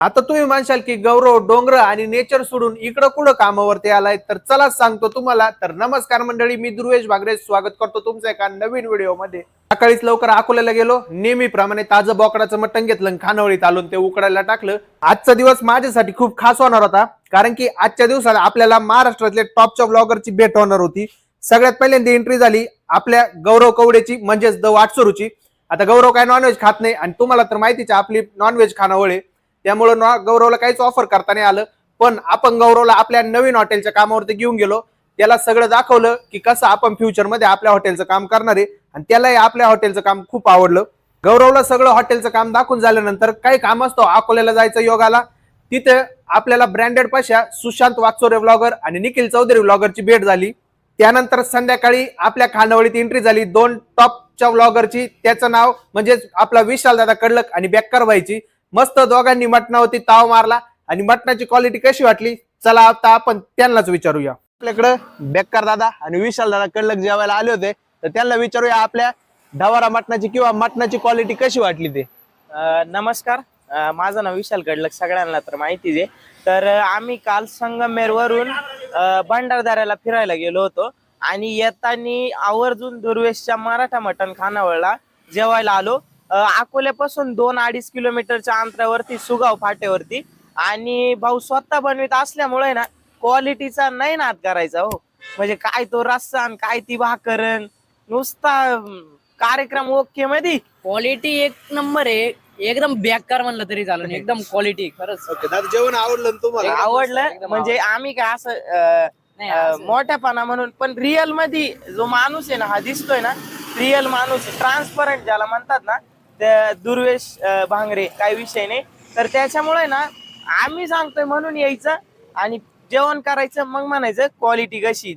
आता तुम्ही म्हणशाल की गौरव डोंगर आणि नेचर सोडून इकडं कुठं कामावरती आलाय, तर चला सांगतो तुम्हाला. तर नमस्कार मंडळी, मी दुर्वेश भागरे स्वागत करतो तुमचं एका नवीन व्हिडिओ मध्ये. सकाळीच लवकर अकोल्याला गेलो, नेहमीप्रमाणे ताजं बोकडाचं मटण घेतलं, खानावळीत आलो ते उकडायला टाकलं. आजचा दिवस माझ्यासाठी खूप खास होणार होता, कारण की आजच्या दिवसाला आपल्याला महाराष्ट्रातले टॉपच्या ब्लॉगरची भेट होणार होती. सगळ्यात पहिल्यांदा एंट्री झाली आपल्या गौरव कवडेची, म्हणजेच द वाटसरूची. आता गौरव काय नॉनव्हेज खात नाही आणि तुम्हाला तर माहितीच आपली नॉनव्हेज खानावळ आहे, त्यामुळे गौरवला काहीच ऑफर करता नाही आलं. पण आपण गौरवला आपल्या नवीन हॉटेलच्या कामावरती घेऊन गेलो, त्याला सगळं दाखवलं की कसं आपण फ्युचर मध्ये आपल्या हॉटेलचं काम करणार आहे, आणि त्यालाही आपल्या हॉटेलचं काम खूप आवडलं. गौरवला सगळं हॉटेलचं काम दाखवून झाल्यानंतर काही काम असतो अकोल्याला जायचं योगाला, तिथे आपल्याला ब्रँडेड पशा सुशांत वागचोरे व्लॉगर आणि निखिल चौधरी व्लॉगरची भेट झाली. त्यानंतर संध्याकाळी आपल्या खानावळीत एंट्री झाली दोन टॉपच्या व्लॉगरची. त्याचं नाव म्हणजे आपला विशाल दादा कडलक आणि बेक्कर भाईची. मस्त दोघांनी मटणावरती ताव मारला आणि मटणाची क्वालिटी कशी वाटली चला आता आपण त्यांनाच विचारूया. आपल्याकडे बेक्कर दादा आणि विशाल दादा कडलक जेवायला आले होते, तर त्यांना विचारूया आपल्या ढवारा मटणाची किंवा मटणाची क्वालिटी कशी वाटली ते. नमस्कार, माझं नाव विशाल कडलक, सगळ्यांना तर माहितीच आहे. तर आम्ही काल संगमेर वरून भंडारदऱ्याला फिरायला गेलो होतो आणि येताना आवर्जून दुर्वेशच्या मराठा मटण खानावळला जेवायला आलो. अकोल्यापासून 2-2.5 किलोमीटरच्या अंतरावरती सुगाव फाट्यावरती. आणि भाऊ स्वतः बनवित असल्यामुळे ना क्वालिटीचा नाही नाद करायचा हो. म्हणजे काय तो रस्सा आणि काय ती भाकरण, नुसता कार्यक्रम ओके मध्ये. क्वालिटी एक नंबर आहे, एकदम बेकार म्हणलं तरी चालेल, एकदम क्वालिटी खरंच. जेवण आवडलं तुम्हाला? आवडलं म्हणजे आम्ही काय असं मोठ्यापणा म्हणून, पण रिअल मध्ये जो माणूस आहे ना हा दिसतोय ना, रिअल माणूस ट्रान्सपरंट ज्याला म्हणतात ना, त्या दुर्वेश भांगरे काही विषय नाही. तर त्याच्यामुळे ना आम्ही सांगतोय म्हणून यायचं आणि जेवण करायचं, मग म्हणायचं क्वालिटी कशी.